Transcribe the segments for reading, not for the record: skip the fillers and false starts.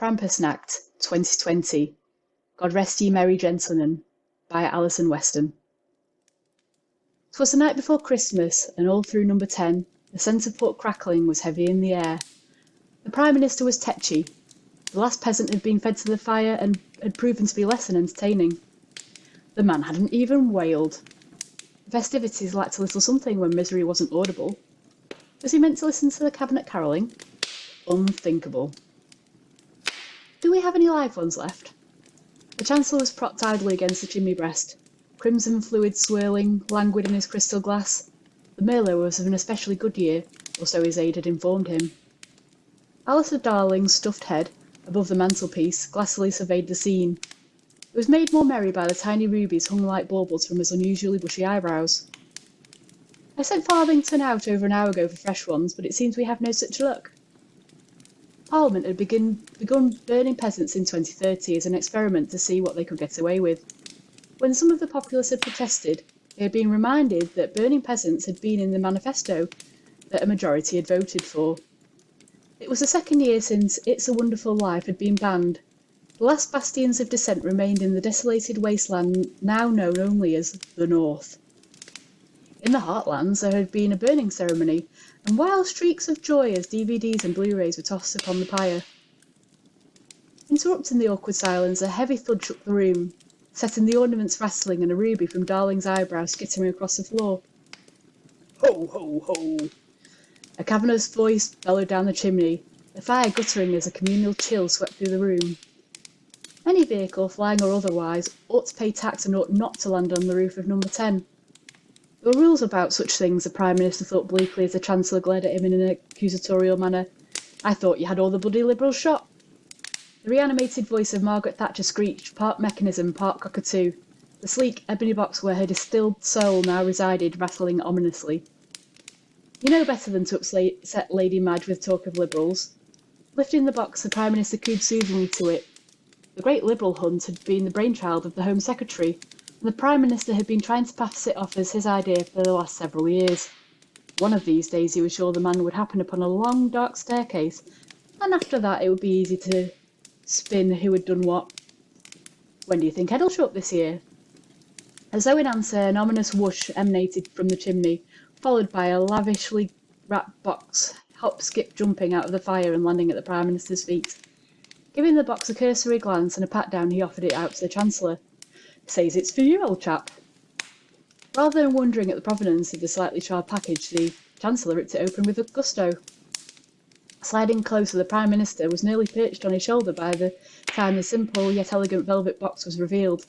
Krampusnacht 2020. God Rest Ye Merry Gentlemen by Alison Weston. 'Twas the night before Christmas, and all through number 10 the scent of pork crackling was heavy in the air. The Prime Minister was tetchy. The last peasant had been fed to the fire and had proven to be less than entertaining. The man hadn't even wailed. The festivities lacked a little something when misery wasn't audible. Was he meant to listen to the cabinet carolling? Unthinkable. Do we have any live ones left? The Chancellor was propped idly against the chimney breast, crimson fluid swirling, languid in his crystal glass. The Merlot was of an especially good year, or so his aide had informed him. Alistair Darling's stuffed head, above the mantelpiece, glassily surveyed the scene. It was made more merry by the tiny rubies hung like baubles from his unusually bushy eyebrows. I sent Farthington out over an hour ago for fresh ones, but it seems we have no such luck. Parliament had begun burning peasants in 2030 as an experiment to see what they could get away with. When some of the populace had protested, they had been reminded that burning peasants had been in the manifesto that a majority had voted for. It was the second year since It's a Wonderful Life had been banned. The last bastions of dissent remained in the desolated wasteland now known only as the North. In the heartlands there had been a burning ceremony, and wild streaks of joy as DVDs and Blu-rays were tossed upon the pyre. Interrupting the awkward silence, a heavy thud shook the room, setting the ornaments rattling and a ruby from Darling's eyebrow skittering across the floor. Ho, ho, ho! A cavernous voice bellowed down the chimney, the fire guttering as a communal chill swept through the room. Any vehicle, flying or otherwise, ought to pay tax and ought not to land on the roof of number 10. There were rules about such things, the Prime Minister thought bleakly as the Chancellor glared at him in an accusatorial manner. I thought you had all the bloody Liberals shot. The reanimated voice of Margaret Thatcher screeched, part mechanism, part cockatoo, the sleek ebony box where her distilled soul now resided rattling ominously. You know better than to upset Lady Madge with talk of Liberals. Lifting the box, the Prime Minister cooed soothingly to it. The great Liberal hunt had been the brainchild of the Home Secretary, and the Prime Minister had been trying to pass it off as his idea for the last several years. One of these days he was sure the man would happen upon a long, dark staircase, and after that it would be easy to spin who had done what. When do you think Ed will show up this year? As though in answer, an ominous whoosh emanated from the chimney, followed by a lavishly wrapped box, hop, skip, jumping out of the fire and landing at the Prime Minister's feet. Giving the box a cursory glance and a pat down, he offered it out to the Chancellor. Says it's for you, old chap. Rather than wondering at the provenance of the slightly charred package, the Chancellor ripped it open with gusto. Sliding closer, the Prime Minister was nearly perched on his shoulder by the time the simple yet elegant velvet box was revealed.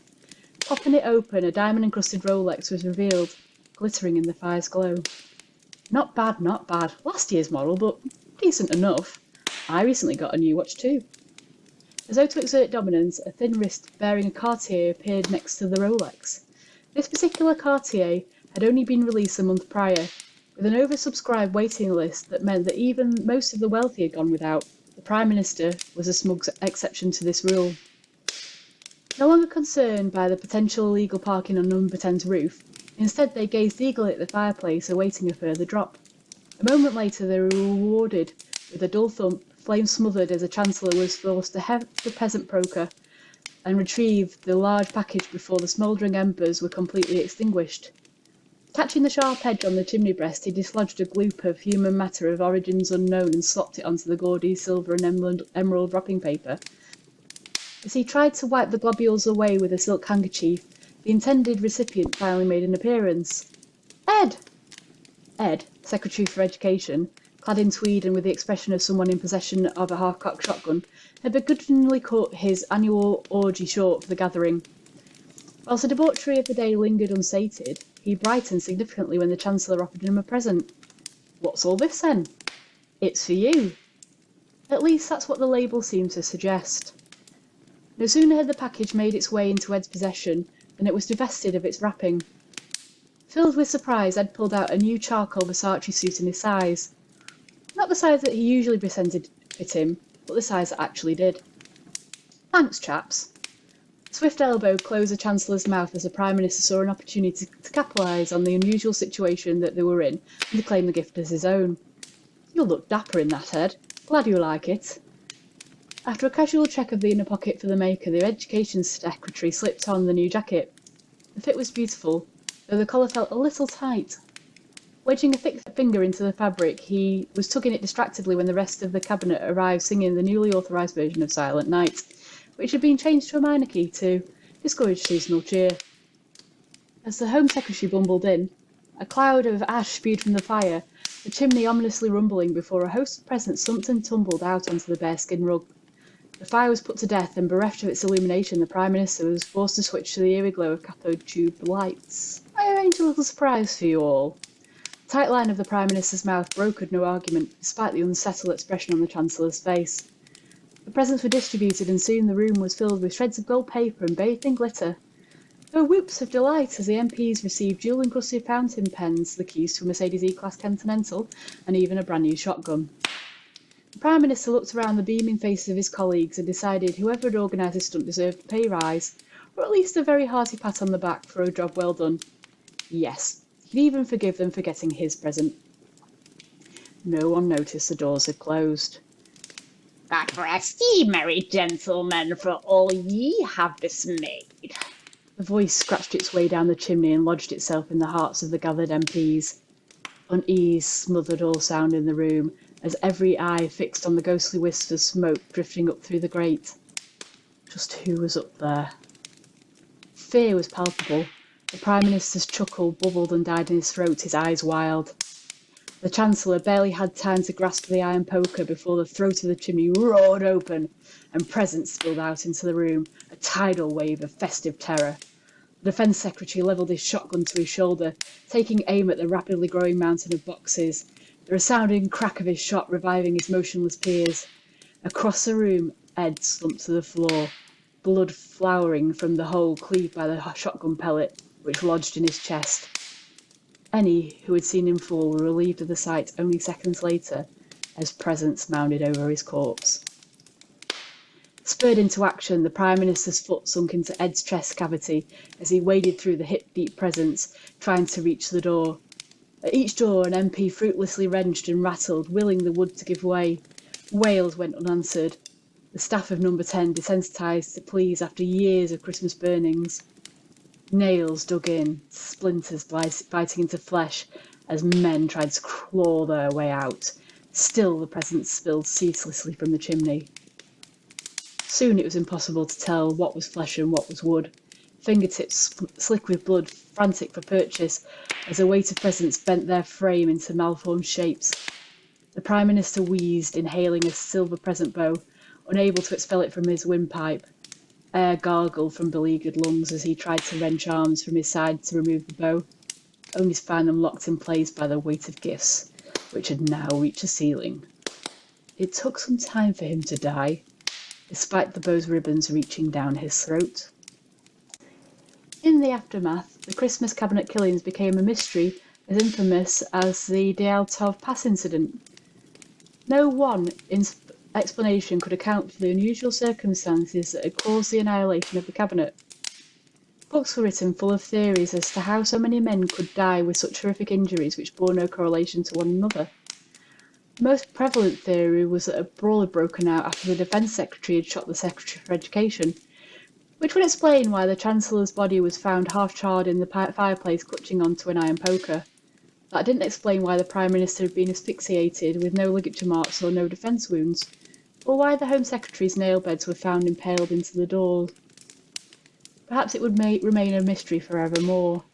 Popping it open, a diamond-encrusted Rolex was revealed, glittering in the fire's glow. Not bad, not bad. Last year's model, but decent enough. I recently got a new watch too. As though to exert dominance, a thin wrist bearing a Cartier appeared next to the Rolex. This particular Cartier had only been released a month prior, with an oversubscribed waiting list that meant that even most of the wealthy had gone without. The Prime Minister was a smug exception to this rule. No longer concerned by the potential illegal parking on number 10's roof, instead they gazed eagerly at the fireplace, awaiting a further drop. A moment later they were rewarded with a dull thump, flame smothered as the Chancellor was forced to have the peasant poker and retrieve the large package before the smouldering embers were completely extinguished. Catching the sharp edge on the chimney breast, he dislodged a gloop of human matter of origins unknown and slopped it onto the gaudy silver and emerald wrapping paper. As he tried to wipe the globules away with a silk handkerchief, the intended recipient finally made an appearance. Ed! Ed, Secretary for Education, clad in tweed and with the expression of someone in possession of a half-cocked shotgun, had begrudgingly cut his annual orgy short for the gathering. Whilst the debauchery of the day lingered unsated, he brightened significantly when the Chancellor offered him a present. What's all this then? It's for you. At least that's what the label seemed to suggest. No sooner had the package made its way into Ed's possession than it was divested of its wrapping. Filled with surprise, Ed pulled out a new charcoal Versace suit in his size. Not the size that he usually pretended fit him, but the size that actually did. Thanks, chaps. A swift elbow closed the Chancellor's mouth as the Prime Minister saw an opportunity to capitalise on the unusual situation that they were in and to claim the gift as his own. You'll look dapper in that, Ed. Glad you like it. After a casual check of the inner pocket for the maker, the education secretary slipped on the new jacket. The fit was beautiful, though the collar felt a little tight. Wedging a thick finger into the fabric, he was tugging it distractedly when the rest of the cabinet arrived singing the newly authorised version of Silent Night, which had been changed to a minor key to discourage seasonal cheer. As the Home Secretary bumbled in, a cloud of ash spewed from the fire, the chimney ominously rumbling before a host of presents thumped and tumbled out onto the bearskin rug. The fire was put to death, and bereft of its illumination, the Prime Minister was forced to switch to the eerie glow of cathode tube lights. I arranged a little surprise for you all. The tight line of the Prime Minister's mouth brokered no argument, despite the unsettled expression on the Chancellor's face. The presents were distributed, and soon the room was filled with shreds of gold paper and bathed in glitter. There were whoops of delight as the MPs received jewel-encrusted fountain pens, the keys to a Mercedes E-Class Continental, and even a brand new shotgun. The Prime Minister looked around the beaming faces of his colleagues and decided whoever had organised this stunt deserved a pay rise, or at least a very hearty pat on the back for a job well done. Yes, he'd even forgive them for getting his present. No one noticed the doors had closed. God rest ye, merry gentlemen, for all ye have dismayed. The voice scratched its way down the chimney and lodged itself in the hearts of the gathered MPs. Unease smothered all sound in the room, as every eye fixed on the ghostly wisps of smoke drifting up through the grate. Just who was up there? Fear was palpable. The Prime Minister's chuckle bubbled and died in his throat, his eyes wild. The Chancellor barely had time to grasp the iron poker before the throat of the chimney roared open and presents spilled out into the room, a tidal wave of festive terror. The Defence Secretary levelled his shotgun to his shoulder, taking aim at the rapidly growing mountain of boxes, the resounding crack of his shot reviving his motionless peers. Across the room, Ed slumped to the floor, blood flowering from the hole cleaved by the shotgun pellet, which lodged in his chest. Any who had seen him fall were relieved of the sight only seconds later, as presents mounded over his corpse. Spurred into action, the Prime Minister's foot sunk into Ed's chest cavity as he waded through the hip-deep presents, trying to reach the door. At each door, an MP fruitlessly wrenched and rattled, willing the wood to give way. Wails went unanswered. The staff of Number 10 desensitised to pleas after years of Christmas burnings. Nails dug in, splinters biting into flesh as men tried to claw their way out. Still the presents spilled ceaselessly from the chimney. Soon it was impossible to tell what was flesh and what was wood. Fingertips slick with blood, frantic for purchase, as a weight of presents bent their frame into malformed shapes. The Prime Minister wheezed, inhaling a silver present bow, unable to expel it from his windpipe. Air gargled from beleaguered lungs as he tried to wrench arms from his side to remove the bow, only to find them locked in place by the weight of gifts, which had now reached the ceiling. It took some time for him to die, despite the bow's ribbons reaching down his throat. In the aftermath, the Christmas cabinet killings became a mystery as infamous as the Dialtov Pass incident. No one explanation could account for the unusual circumstances that had caused the annihilation of the cabinet. Books were written full of theories as to how so many men could die with such horrific injuries which bore no correlation to one another. The most prevalent theory was that a brawl had broken out after the Defence Secretary had shot the Secretary for Education, which would explain why the Chancellor's body was found half-charred in the fireplace clutching onto an iron poker. That didn't explain why the Prime Minister had been asphyxiated with no ligature marks or no defence wounds, or why the Home Secretary's nail beds were found impaled into the door. Perhaps it would remain a mystery forevermore.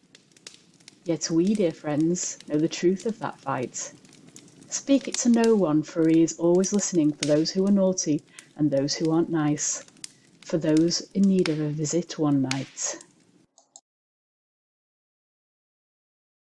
Yet we, dear friends, know the truth of that fight. Speak it to no one, for he is always listening for those who are naughty and those who aren't nice, for those in need of a visit one night.